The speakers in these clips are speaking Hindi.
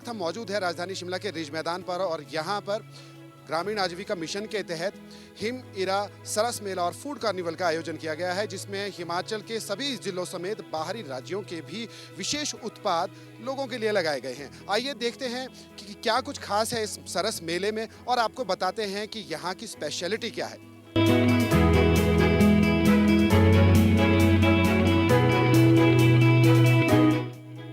वक्त हम मौजूद है राजधानी शिमला के रिज मैदान पर और यहाँ पर ग्रामीण आजीविका मिशन के तहत हिम इरा सरस मेला और फूड कार्निवल का आयोजन किया गया है, जिसमें हिमाचल के सभी जिलों समेत बाहरी राज्यों के भी विशेष उत्पाद लोगों के लिए लगाए गए हैं। आइए देखते हैं कि क्या कुछ खास है इस सरस मेले में और आपको बताते हैं कि यहाँ की स्पेशलिटी क्या है।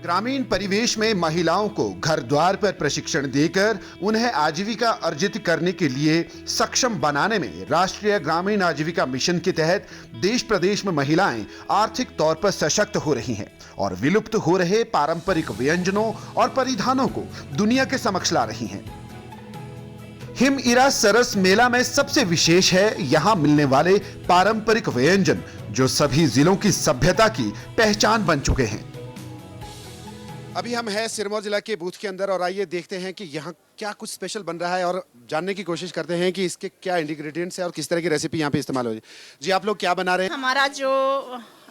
ग्रामीण परिवेश में महिलाओं को घर द्वार पर प्रशिक्षण देकर उन्हें आजीविका अर्जित करने के लिए सक्षम बनाने में राष्ट्रीय ग्रामीण आजीविका मिशन के तहत देश प्रदेश में महिलाएं आर्थिक तौर पर सशक्त हो रही हैं और विलुप्त हो रहे पारंपरिक व्यंजनों और परिधानों को दुनिया के समक्ष ला रही हैं। हिम इरा सरस मेला में सबसे विशेष है यहाँ मिलने वाले पारंपरिक व्यंजन, जो सभी जिलों की सभ्यता की पहचान बन चुके हैं। अभी हम हैं सिरमौर जिला के बूथ के अंदर और आइए देखते हैं कि यहाँ क्या कुछ स्पेशल बन रहा है और जानने की कोशिश करते हैं कि इसके क्या इंग्रेडिएंट्स है और किस तरह की रेसिपी यहाँ पे इस्तेमाल हो रही है। जी, आप लोग क्या बना रहे हैं? हमारा जो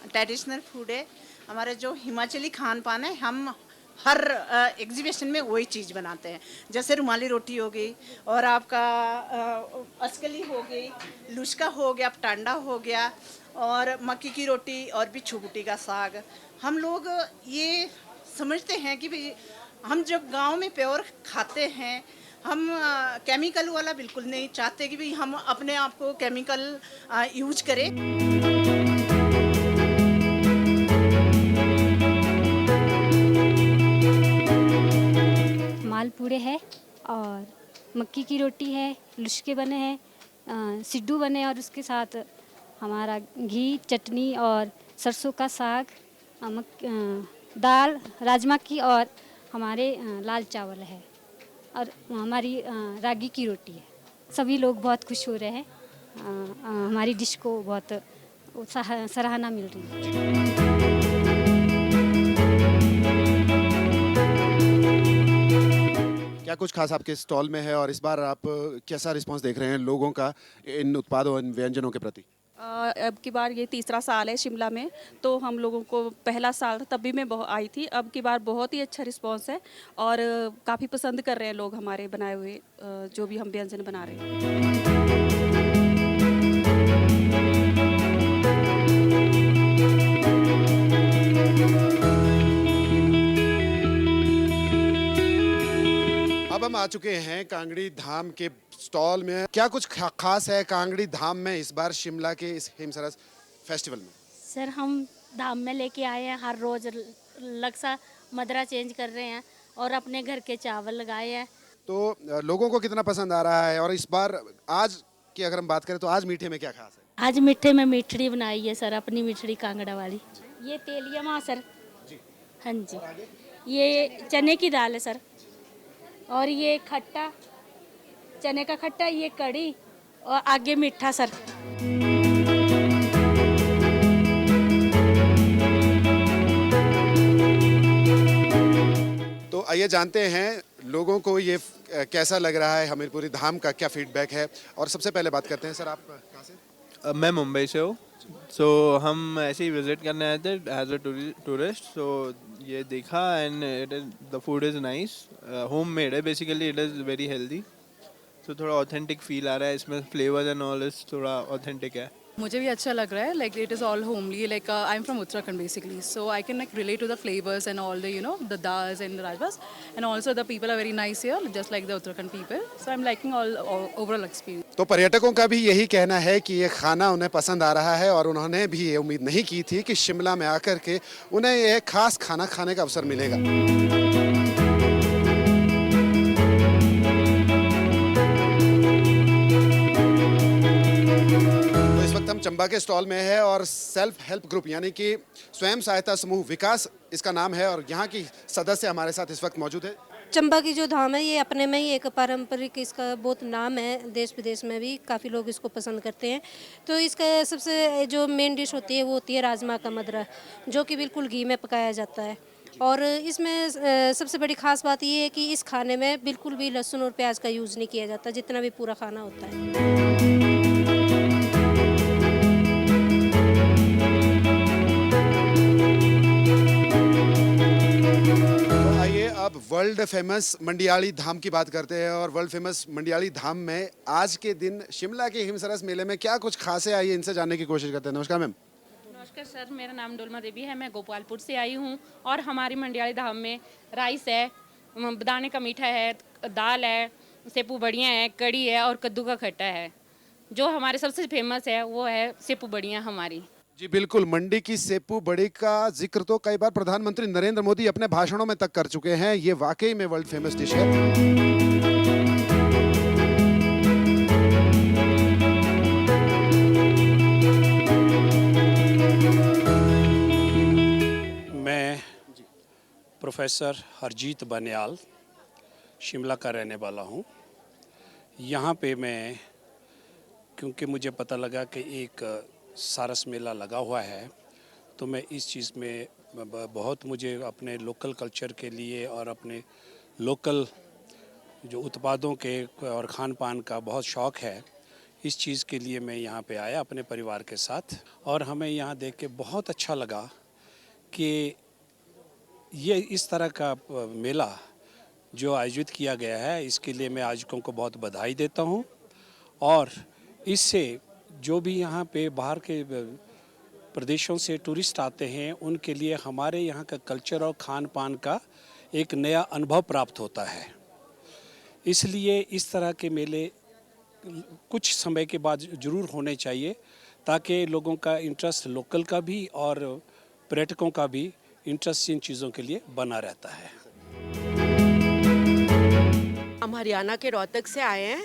ट्रेडिशनल फूड है, हमारा जो हिमाचली खान पान है, हम हर एग्जीबिशन में वही चीज़ बनाते हैं। जैसे रुमाली रोटी हो गई और आपका अस्कली हो गई, लुस्का हो गया, टांडा हो गया और मक्की की रोटी और बिच्छू बूटी का साग। हम लोग ये समझते हैं कि भाई हम जब गांव में प्योर खाते हैं, हम केमिकल वाला बिल्कुल नहीं चाहते कि भाई हम अपने आप को केमिकल यूज करें। मालपूड़े है और मक्की की रोटी है, लुश्के बने हैं, सिड्डू बने और उसके साथ हमारा घी, चटनी और सरसों का साग, दाल राजमा की और हमारे लाल चावल है और हमारी रागी की रोटी है। सभी लोग बहुत खुश हो रहे हैं। हमारी डिश को बहुत सराहना मिल रही है। क्या कुछ खास आपके स्टॉल में है और इस बार आप कैसा रिस्पांस देख रहे हैं लोगों का इन उत्पादों, इन व्यंजनों के प्रति? अब की बार ये तीसरा साल है शिमला में, तो हम लोगों को पहला साल तब भी मैं आई थी। अब की बार बहुत ही अच्छा रिस्पांस है और काफ़ी पसंद कर रहे हैं लोग हमारे बनाए हुए जो भी हम व्यंजन बना रहे हैं। अब हम आ चुके हैं कांगड़ी धाम के स्टॉल में। क्या कुछ खास है कांगड़ी धाम में इस बार शिमला के इस हिमसरस फेस्टिवल में? सर, हम धाम में लेके आए हैं, हर रोज लक्सा मदरा चेंज कर रहे हैं और अपने घर के चावल लगाए हैं। तो लोगों को कितना पसंद आ रहा है? और इस बार आज की अगर हम बात करें तो आज मीठे में क्या खास है? आज मीठे में मिठड़ी बनाई है सर, अपनी मिठड़ी कांगड़ा वाली। ये तेलिया माँ सर जी। हाँ जी, ये चने की दाल है सर और ये खट्टा, चने का खट्टा, ये कड़ी और आगे मीठा सर। तो आइए जानते हैं लोगों को ये कैसा लग रहा है, हमीरपुरी धाम का क्या फीडबैक है। और सबसे पहले बात करते हैं, सर आप कहाँ से? मैं मुंबई से हूँ। सो हम ऐसे ही विजिट करने आए थे एज अ टूरिस्ट। सो ये देखा and the food is nice, home made है basically, it is very healthy. So थोड़ा ऑथेंटिक फील आ रहा है इसमें, फ्लेवर्स एंड ऑल इज थोड़ा ऑथेंटिक है। मुझे भी अच्छा लग रहा है, like it is all homely, like I am from Uttarakhand basically, so I can like relate to the flavours and all the the dals and rajmas, and also the people are very nice here just like the Uttarakhand people, so I am liking all overall experience. तो पर्यटकों का भी यही कहना है कि ये खाना उन्हें पसंद आ रहा है और उन्होंने भी ये उम्मीद नहीं की थी कि शिमला में आकर के उन्हें ये खास खाना खाने का अवसर मिलेगा। हम चंबा के स्टॉल में है और सेल्फ हेल्प ग्रुप यानी कि स्वयं सहायता समूह विकास इसका नाम है और यहाँ की सदस्य हमारे साथ इस वक्त मौजूद है। चंबा की जो धाम है ये अपने में ही एक पारंपरिक, इसका बहुत नाम है, देश विदेश में भी काफ़ी लोग इसको पसंद करते हैं। तो इसका सबसे जो मेन डिश होती है वो होती है राजमा का मदरा, जो कि बिल्कुल घी में पकाया जाता है। और इसमें सबसे बड़ी खास बात ये है कि इस खाने में बिल्कुल भी लहसुन और प्याज का यूज़ नहीं किया जाता, जितना भी पूरा खाना होता है। वर्ल्ड फेमस मंडियाली धाम की बात करते हैं और वर्ल्ड फेमस मंडियाली धाम में आज के दिन शिमला के हिमसरस मेले में क्या कुछ खास है, आइए इनसे जानने की कोशिश करते हैं। नमस्कार मैम। नमस्कार सर, मेरा नाम डोलमा देवी है, मैं गोपालपुर से आई हूँ और हमारी मंडियाली धाम में राइस है, दाने का मीठा है, दाल है, सेपू बड़ियाँ है, कड़ी है और कद्दू का खट्टा है। जो हमारे सबसे फेमस है वो है सेपू बड़ियाँ हमारी। जी बिल्कुल, मंडी की सेपू बड़ी का जिक्र तो कई बार प्रधानमंत्री नरेंद्र मोदी अपने भाषणों में तक कर चुके हैं। ये वाकई में वर्ल्ड फेमस डिश है। मैं प्रोफेसर हरजीत बनियाल शिमला का रहने वाला हूँ। यहाँ पे मैं, क्योंकि मुझे पता लगा कि एक सारस मेला लगा हुआ है, तो मैं इस चीज़ में बहुत, मुझे अपने लोकल कल्चर के लिए और अपने लोकल जो उत्पादों के और खान पान का बहुत शौक़ है। इस चीज़ के लिए मैं यहाँ पे आया अपने परिवार के साथ और हमें यहाँ देख के बहुत अच्छा लगा कि ये इस तरह का मेला जो आयोजित किया गया है, इसके लिए मैं आयोजकों को बहुत बधाई देता हूँ। और इससे जो भी यहाँ पे बाहर के प्रदेशों से टूरिस्ट आते हैं, उनके लिए हमारे यहाँ का कल्चर और खान पान का एक नया अनुभव प्राप्त होता है। इसलिए इस तरह के मेले कुछ समय के बाद ज़रूर होने चाहिए, ताकि लोगों का इंटरेस्ट, लोकल का भी और पर्यटकों का भी इंटरेस्ट इन चीज़ों के लिए बना रहता है। हम हरियाणा के रोहतक से आए हैं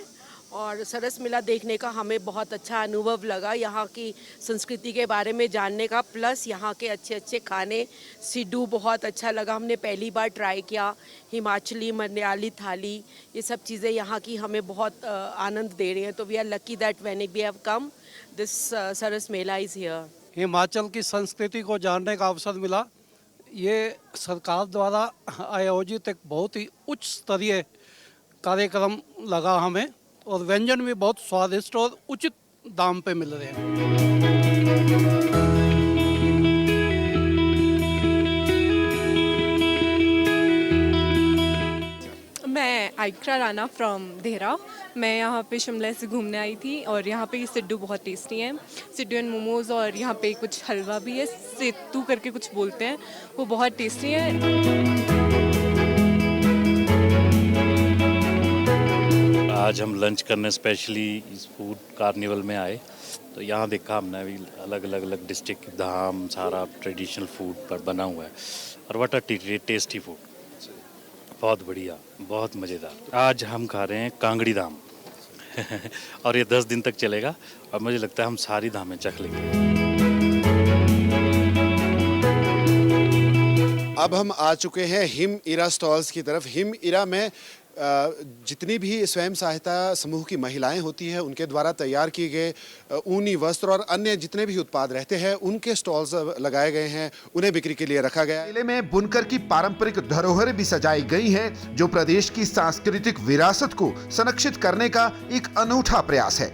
और सरस मेला देखने का हमें बहुत अच्छा अनुभव लगा। यहाँ की संस्कृति के बारे में जानने का, प्लस यहाँ के अच्छे अच्छे खाने, सिड्डू बहुत अच्छा लगा, हमने पहली बार ट्राई किया। हिमाचली मंडियाली थाली, ये सब चीज़ें यहाँ की हमें बहुत आनंद दे रही हैं। तो we are lucky that when we have come this Saras Mela is here. Himachal की संस्कृति को जानने का अवसर मिला। ये सरकार द्वारा आयोजित एक बहुत ही उच्च स्तरीय कार्यक्रम लगा हमें, और व्यंजन भी बहुत स्वादिष्ट और उचित दाम पे मिल रहे हैं। मैं आइक्रा राना फ्रॉम देहरा। मैं यहाँ पे शिमला से घूमने आई थी और यहाँ पे सिड्डू बहुत टेस्टी है, सिड्डू एंड मोमोज़, और यहाँ पे कुछ हलवा भी है, सेतू करके कुछ बोलते हैं, वो बहुत टेस्टी है। आज हम लंच करने स्पेशली इस फूड कार्निवल में आए, तो यहाँ देखा हमने भी अलग डिस्ट्रिक्ट धाम, सारा ट्रेडिशनल फूड पर बना हुआ है और व्हाट अ टेस्टी फूड, बहुत बढ़िया, बहुत मज़ेदार। आज हम खा रहे हैं कांगड़ी धाम और ये 10 दिन तक चलेगा और मुझे लगता है हम सारी धामें चख लेंगे। अब हम आ चुके हैं हिम इरा स्टॉल्स की तरफ। हिम इरा में जितनी भी स्वयं सहायता समूह की महिलाएं होती हैं, उनके द्वारा तैयार किए गए ऊनी वस्त्र और अन्य जितने भी उत्पाद रहते हैं, उनके स्टॉल्स लगाए गए हैं, उन्हें बिक्री के लिए रखा गया है। मेले में बुनकर की पारंपरिक धरोहरें भी सजाई गई हैं, जो प्रदेश की सांस्कृतिक विरासत को संरक्षित करने का एक अनूठा प्रयास है।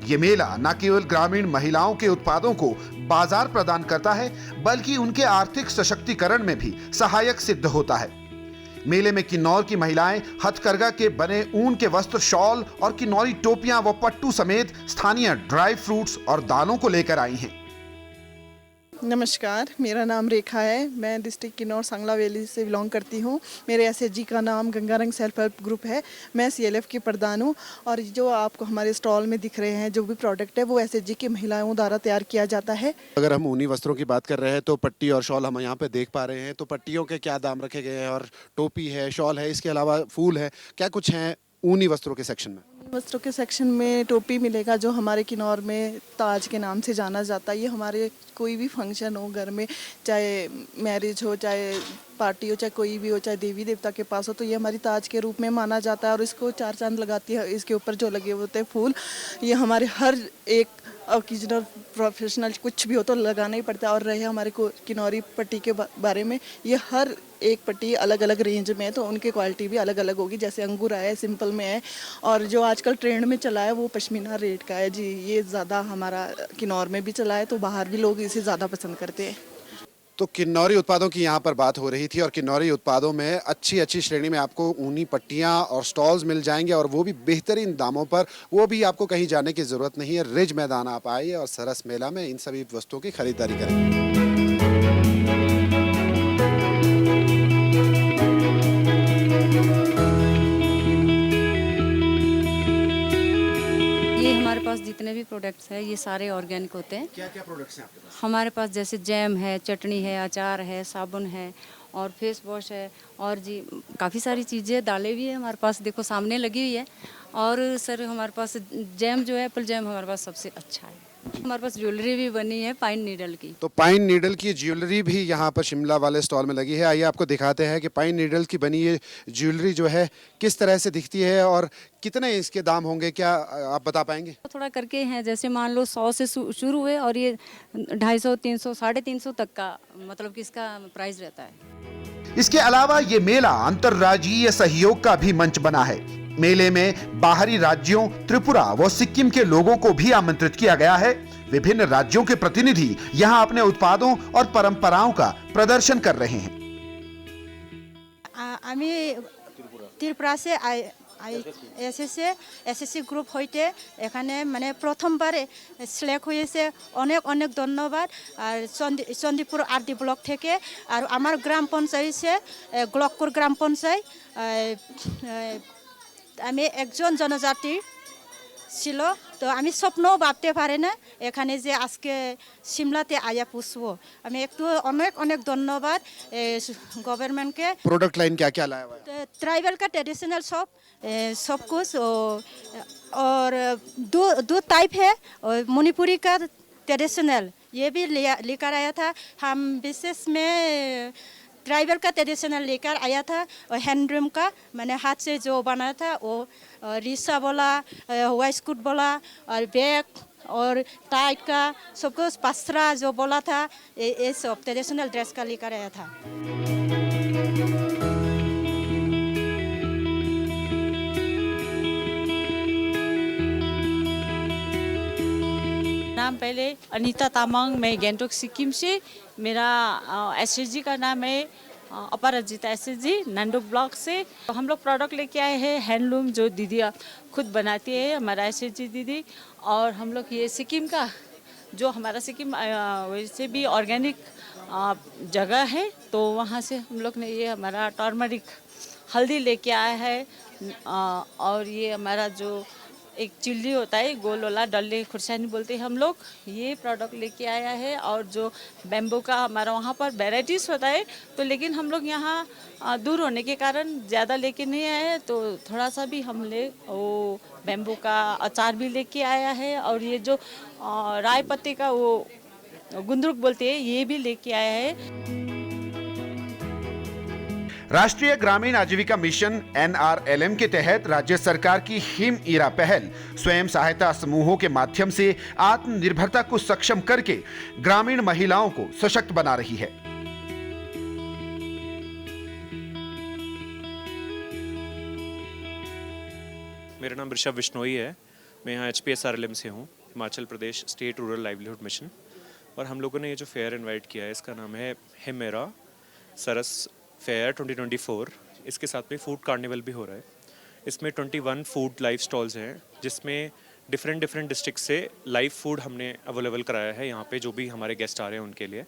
ये मेला न केवल ग्रामीण महिलाओं के उत्पादों को बाजार प्रदान करता है, बल्कि उनके आर्थिक सशक्तिकरण में भी सहायक सिद्ध होता है। मेले में किन्नौर की महिलाएं हथकरघा के बने ऊन के वस्त्र, शॉल और किन्नौरी टोपियां व पट्टू समेत स्थानीय ड्राई फ्रूट्स और दालों को लेकर आई हैं। नमस्कार, मेरा नाम रेखा है। मैं डिस्ट्रिक्ट किन्नौर सांगला वैली से बिलोंग करती हूँ। मेरे एसएचजी का नाम गंगारंग सेल्फ हेल्प ग्रुप है। मैं सीएलएफ की प्रधान हूँ और जो आपको हमारे स्टॉल में दिख रहे हैं, जो भी प्रोडक्ट है, वो एसएचजी की महिलाओं द्वारा तैयार किया जाता है। अगर हम ऊनी वस्त्रों की बात कर रहे हैं तो पट्टी और शॉल हम यहाँ पे देख पा रहे हैं। तो पट्टियों के क्या दाम रखे गए हैं, और टोपी है, शॉल है, इसके अलावा फूल है, क्या कुछ है ऊनी वस्त्रों के सेक्शन में? वस्त्रों के सेक्शन में टोपी मिलेगा, जो हमारे किन्नौर में ताज के नाम से जाना जाता है। ये हमारे कोई भी फंक्शन हो घर में, चाहे मैरिज हो, चाहे पार्टी हो, चाहे कोई भी हो, चाहे देवी देवता के पास हो, तो ये हमारी ताज के रूप में माना जाता है और इसको 4 चांद लगाती है। इसके ऊपर जो लगे होते हैं फूल, ये हमारे हर एक ओकेजनल प्रोफेशनल कुछ भी हो तो लगाना ही पड़ता है। और रहे हमारे को किन्नौरी पट्टी के बारे में, ये हर एक पट्टी अलग अलग रेंज में है, तो उनकी क्वालिटी भी अलग अलग होगी। जैसे अंगूर है, सिंपल में है, और जो आजकल ट्रेंड में चला है वो पश्मीना रेट का है जी। ये ज़्यादा हमारा किन्नौर में भी चला है, तो बाहर भी लोग इसे ज़्यादा पसंद करते हैं। तो किन्नौरी उत्पादों की यहाँ पर बात हो रही थी और किन्नौरी उत्पादों में अच्छी अच्छी श्रेणी में आपको ऊनी पट्टियाँ और स्टॉल्स मिल जाएंगे और वो भी बेहतरीन दामों पर। वो भी आपको कहीं जाने की ज़रूरत नहीं है, रिज मैदान आप आइए और सरस मेला में इन सभी वस्तुओं की खरीदारी करें। ये हमारे पास जितने भी प्रोडक्ट्स हैं ये सारे ऑर्गेनिक होते हैं। क्या क्या प्रोडक्ट्स हैं आपके पास? हमारे पास जैसे जैम है, चटनी है, अचार है, साबुन है और फेस वॉश है और जी काफ़ी सारी चीज़ें, दालें भी है हमारे पास, देखो सामने लगी हुई है। और सर हमारे पास जैम जो है, एप्पल जैम हमारे पास सबसे अच्छा है। हमारे पास ज्वेलरी भी बनी है पाइन नीडल की। तो पाइन नीडल की ज्वेलरी भी यहाँ पर शिमला वाले स्टॉल में लगी है। आइए आपको दिखाते हैं कि पाइन नीडल की बनी ये ज्वेलरी जो है किस तरह से दिखती है और कितने इसके दाम होंगे, क्या आप बता पाएंगे? थोड़ा करके हैं, जैसे मान लो 100 से शुरू हुए और ये 250, 300, 350 तक का मतलब कि इसका प्राइस रहता है। इसके अलावा ये मेला अंतर्राज्यीय सहयोग का भी मंच बना है। मेले में बाहरी राज्यों त्रिपुरा व सिक्किम के लोगों को भी आमंत्रित किया गया है। विभिन्न राज्यों के प्रतिनिधि यहाँ अपने उत्पादों और परंपराओं का प्रदर्शन कर रहे हैं। আমি ত্রিপুরা से এসএসসি গ্রুপ হইতে এখানে মানে প্রথমবারে সিলেক্ট হয়েছে। অনেক অনেক ধন্যবাদ। আর চন্দিপুর আরডি ব্লক থেকে আর আমার গ্রাম পঞ্চায়েতে গ্লকপুর গ্রাম পঞ্চায়েত আমি একজন জনজাতি ছিল, তো আমি স্বপ্নও ভাবতে পারি না এখানে যে আজকে সিমলাতে আয়া পুষবো। আমি একটু অনেক অনেক ধন্যবাদ गवर्नमेंट के। प्रोडक्ट लाइन क्या क्या लाया हुआ है? ट्राइबल का ट्रेडिशनल सब कुछ और दो टाइप है और मणिपुरी का ट्रेडिशनल ये भी लेकर आया था। हम विशेष में ट्राइबल का ट्रेडिशनल लेकर आया था और हैंडलूम का मैंने हाथ से जो बनाया था वो रिसा बोला, वाइस्कूट बोला और बैग और टाइट का सब कुछ पसरा जो बोला था ये सब ट्रेडिशनल ड्रेस का लेकर आया था। नाम पहले अनीता तामांग, मैं गैंगटोक सिक्किम से। मेरा एसएसजी का नाम है अपराजिता एसएसजी, नंदुक ब्लॉक से। तो हम लोग प्रोडक्ट लेके आए हैं हैंडलूम जो दीदी खुद बनाती है, हमारा एसएसजी दीदी। और हम लोग ये सिक्किम का जो हमारा सिक्किम वैसे भी ऑर्गेनिक जगह है, तो वहाँ से हम लोग ने ये हमारा टर्मरिक हल्दी लेके आया है। और ये हमारा जो एक चिल्ली होता है गोल वाला, डल्ले खुरसानी बोलते हैं हम लोग, ये प्रोडक्ट लेके आया है। और जो बैम्बू का हमारा वहाँ पर वेराइटीज़ होता है, तो लेकिन हम लोग यहाँ दूर होने के कारण ज़्यादा लेके नहीं आए हैं, तो थोड़ा सा भी हमने वो बैम्बू का अचार भी लेके आया है। और ये जो राय पत्ते का वो गुंदरुक बोलते हैं ये भी लेके आया है। राष्ट्रीय ग्रामीण आजीविका मिशन NRLM के तहत राज्य सरकार की हिम ईरा पहल स्वयं सहायता समूहों के माध्यम से आत्मनिर्भरता को सक्षम करके ग्रामीण महिलाओं को सशक्त बना रही है। मेरा नाम ऋषभ बिश्नोई है। मैं यहाँ HPSRLM से हूँ, Himachal Pradesh state rural livelihood mission. और हम लोगों ने ये जो फेयर इनवाइट किया है इसका नाम है हिमेरा सरस फेयर 2024। इसके साथ में फूड कार्निवल भी हो रहा है। इसमें 21 फूड लाइव स्टॉल्स हैं जिसमें डिफरेंट डिस्ट्रिक्ट से लाइव फूड हमने अवेलेबल कराया है यहाँ पे जो भी हमारे गेस्ट आ रहे हैं उनके लिए।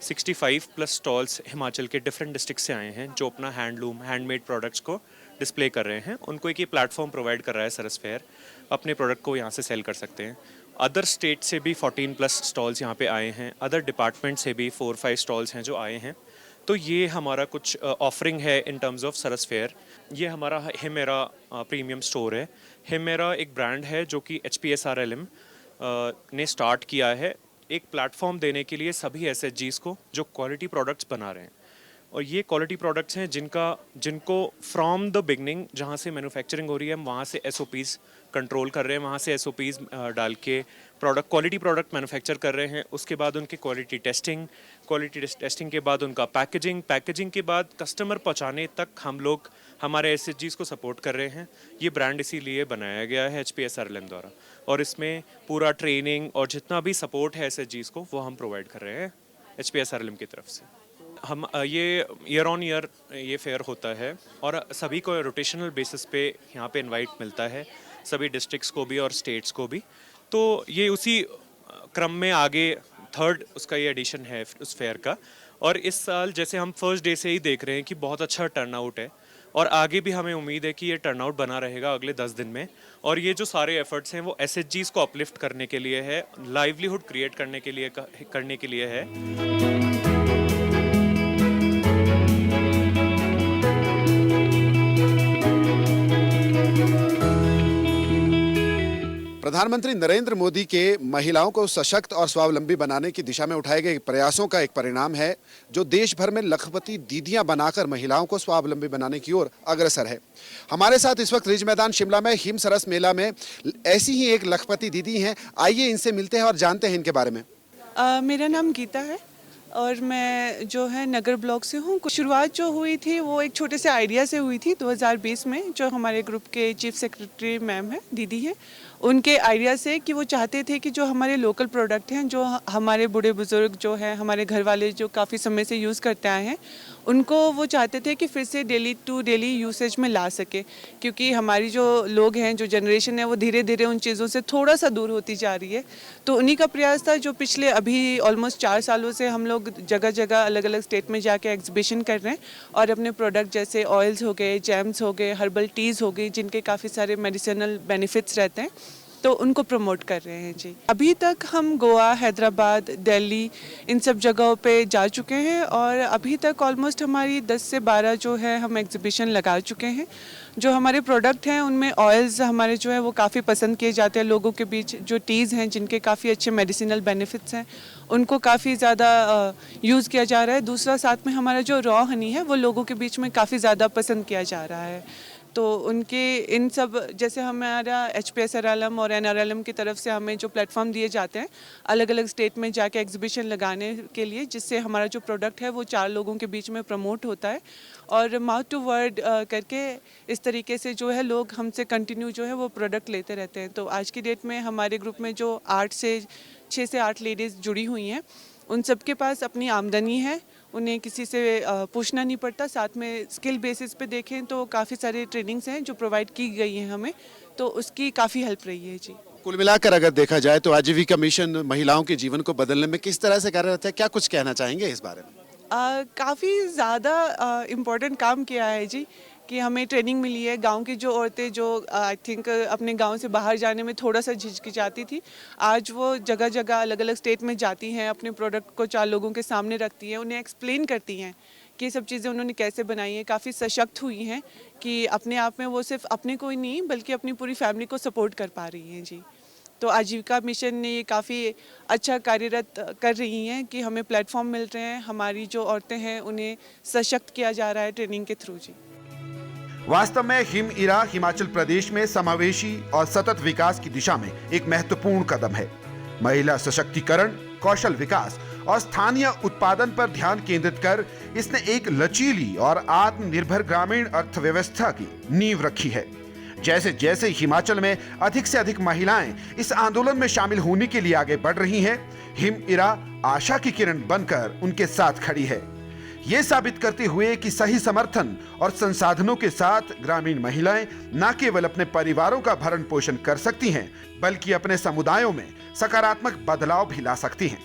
65 प्लस स्टॉल्स हिमाचल के डिफरेंट डिस्ट्रिक्ट से आए हैं जो अपना हैंडलूम हैंडमेड प्रोडक्ट्स को डिस्प्ले कर रहे हैं। उनको एक ये प्लेटफॉर्म प्रोवाइड कर रहा है सरस फेयर, अपने प्रोडक्ट को यहाँ से सेल कर सकते हैं। अदर स्टेट से भी 14 प्लस स्टॉल्स यहाँ पे आए हैं, अदर डिपार्टमेंट से भी 4-5 स्टॉल्स हैं जो आए हैं। तो ये हमारा कुछ ऑफरिंग है in terms of Saras fair. ये हमारा हिमेरा प्रीमियम स्टोर है। हिमेरा एक ब्रांड है जो कि HPSRLM ने स्टार्ट किया है एक प्लेटफॉर्म देने के लिए सभी SHGs को जो क्वालिटी प्रोडक्ट्स बना रहे हैं। और ये क्वालिटी प्रोडक्ट्स हैं जिनको फ्रॉम द बिगनिंग जहाँ से मैन्युफैक्चरिंग हो रही है हम वहाँ से SOPs कंट्रोल कर रहे हैं, वहाँ से SOPs डाल के क्वालिटी प्रोडक्ट मैन्युफैक्चर कर रहे हैं। उसके बाद उनकी क्वालिटी टेस्टिंग के बाद उनका पैकेजिंग के बाद कस्टमर पहुँचाने तक हम लोग हमारे SHGs को सपोर्ट कर रहे हैं। ये ब्रांड इसीलिए बनाया गया है HPSRLM द्वारा और इसमें पूरा ट्रेनिंग और जितना भी सपोर्ट है SHGs को वो हम प्रोवाइड कर रहे हैं HPSRLM की तरफ से। हम ये ईयर ऑन ईयर ये फेयर होता है और सभी को रोटेशनल बेसिस पे यहाँ पे इनवाइट मिलता है, सभी डिस्ट्रिक्ट्स को भी और स्टेट्स को भी। तो ये उसी क्रम में आगे थर्ड उसका ये एडिशन है उस फेयर का। और इस साल जैसे हम फर्स्ट डे से ही देख रहे हैं कि बहुत अच्छा टर्नआउट है और आगे भी हमें उम्मीद है कि ये टर्नआउट बना रहेगा अगले 10 दिन में। और ये जो सारे एफर्ट्स हैं वो SHGs को अपलिफ्ट करने के लिए है, लाइवलीहुड क्रिएट करने के लिए है। प्रधानमंत्री नरेंद्र मोदी के महिलाओं को सशक्त और स्वावलंबी बनाने की दिशा में उठाए गए प्रयासों का एक परिणाम है जो देश भर में लखपति दीदियां बनाकर महिलाओं को स्वावलंबी बनाने की ओर अग्रसर है। हमारे साथ इस वक्त रिज मैदान शिमला में हिम सरस मेला में ऐसी ही एक लखपति दीदी हैं। आइए इनसे मिलते हैं और जानते हैं इनके बारे में। मेरा नाम गीता है और मैं जो है नगर ब्लॉक से हूँ। शुरुआत जो हुई थी वो एक छोटे से आइडिया से हुई थी 2020 में, जो हमारे ग्रुप के चीफ सेक्रेटरी मैम है, दीदी है, उनके आइडिया से कि वो चाहते थे कि जो हमारे लोकल प्रोडक्ट हैं, जो हमारे बूढ़े बुजुर्ग जो हैं, हमारे घर वाले जो काफ़ी समय से यूज़ करते आए हैं, उनको वो चाहते थे कि फिर से डेली टू डेली यूसेज में ला सके। क्योंकि हमारी जो लोग हैं, जो जनरेशन है, वो धीरे धीरे उन चीज़ों से थोड़ा सा दूर होती जा रही है। तो उन्हीं का प्रयास था जो पिछले अभी ऑलमोस्ट 4 सालों से हम लोग जगह जगह अलग अलग स्टेट में जाके एग्जीबिशन कर रहे हैं और अपने प्रोडक्ट जैसे ऑयल्स हो गए, जैम्स हो गए, हर्बल टीज़ हो गई, जिनके काफ़ी सारे मेडिसिनल बेनिफिट्स रहते हैं, तो उनको प्रमोट कर रहे हैं जी। अभी तक हम गोवा, हैदराबाद, दिल्ली, इन सब जगहों पे जा चुके हैं और अभी तक ऑलमोस्ट हमारी 10 से 12 जो है हम एग्जीबिशन लगा चुके हैं। जो हमारे प्रोडक्ट हैं उनमें ऑयल्स हमारे जो है वो काफ़ी पसंद किए जाते हैं लोगों के बीच। जो टीज़ हैं जिनके काफ़ी अच्छे मेडिसिनल बेनिफिट्स हैं, उनको काफ़ी ज़्यादा यूज़ किया जा रहा है। दूसरा, साथ में हमारा जो रॉ हनी है वो लोगों के बीच में काफ़ी ज़्यादा पसंद किया जा रहा है। तो उनके इन सब, जैसे हमारा HPSRLM और NRLM की तरफ से हमें जो प्लेटफॉर्म दिए जाते हैं अलग अलग स्टेट में जाके एग्जीबिशन लगाने के लिए, जिससे हमारा जो प्रोडक्ट है वो 4 लोगों के बीच में प्रमोट होता है और माउथ टू वर्ड करके इस तरीके से जो है लोग हमसे कंटिन्यू जो है वो प्रोडक्ट लेते रहते हैं। तो आज की डेट में हमारे ग्रुप में जो 6 से 8 लेडीज़ जुड़ी हुई हैं, उन सबके पास अपनी आमदनी है, उन्हें किसी से पूछना नहीं पड़ता। साथ में स्किल बेसिस पे देखें तो काफ़ी सारे ट्रेनिंग्स हैं जो प्रोवाइड की गई हैं हमें, तो उसकी काफ़ी हेल्प रही है जी। कुल मिलाकर अगर देखा जाए तो आजीविका मिशन महिलाओं के जीवन को बदलने में किस तरह से कार्यरत है, क्या कुछ कहना चाहेंगे इस बारे में? काफ़ी ज़्यादा इम्पोर्टेंट काम किया है जी, कि हमें ट्रेनिंग मिली है। गांव की जो औरतें जो आई थिंक अपने गांव से बाहर जाने में थोड़ा सा झिझकिचाती थी, आज वो जगह जगह अलग अलग स्टेट में जाती हैं, अपने प्रोडक्ट को 4 लोगों के सामने रखती हैं, उन्हें एक्सप्लेन करती हैं कि ये सब चीज़ें उन्होंने कैसे बनाई हैं। काफ़ी सशक्त हुई हैं कि अपने आप में वो सिर्फ अपने को ही नहीं बल्कि अपनी पूरी फैमिली को सपोर्ट कर पा रही हैं जी। तो आजीविका मिशन ने ये काफ़ी अच्छा कार्यरत कर रही हैं कि हमें प्लेटफॉर्म मिल रहे हैं, हमारी जो औरतें हैं उन्हें सशक्त किया जा रहा है ट्रेनिंग के थ्रू जी। वास्तव में हिम इरा हिमाचल प्रदेश में समावेशी और सतत विकास की दिशा में एक महत्वपूर्ण कदम है। महिला सशक्तिकरण, कौशल विकास और स्थानीय उत्पादन पर ध्यान केंद्रित कर इसने एक लचीली और आत्मनिर्भर ग्रामीण अर्थव्यवस्था की नींव रखी है। जैसे जैसे हिमाचल में अधिक से अधिक महिलाएं इस आंदोलन में शामिल होने के लिए आगे बढ़ रही हैं, हिम इरा आशा की किरण बनकर उनके साथ खड़ी है, ये साबित करते हुए कि सही समर्थन और संसाधनों के साथ ग्रामीण महिलाएं न केवल अपने परिवारों का भरण पोषण कर सकती हैं, बल्कि अपने समुदायों में सकारात्मक बदलाव भी ला सकती हैं।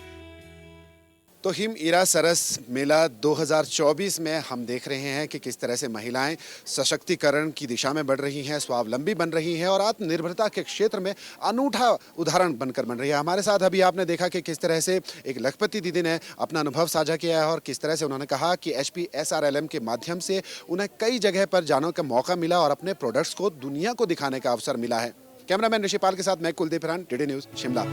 तो हिम इरा सरस मेला 2024 में हम देख रहे हैं कि किस तरह से महिलाएं सशक्तिकरण की दिशा में बढ़ रही हैं, स्वावलंबी बन रही हैं और आत्मनिर्भरता के क्षेत्र में अनूठा उदाहरण बनकर बन रही है। हमारे साथ अभी आपने देखा कि किस तरह से एक लखपति दीदी ने अपना अनुभव साझा किया है और किस तरह से उन्होंने कहा कि HPSRLM के माध्यम से उन्हें कई जगह पर जाने का मौका मिला और अपने प्रोडक्ट्स को दुनिया को दिखाने का अवसर मिला है। कैमरामैन ऋषिपाल के साथ मैं कुलदीप रान, DD न्यूज़ शिमला।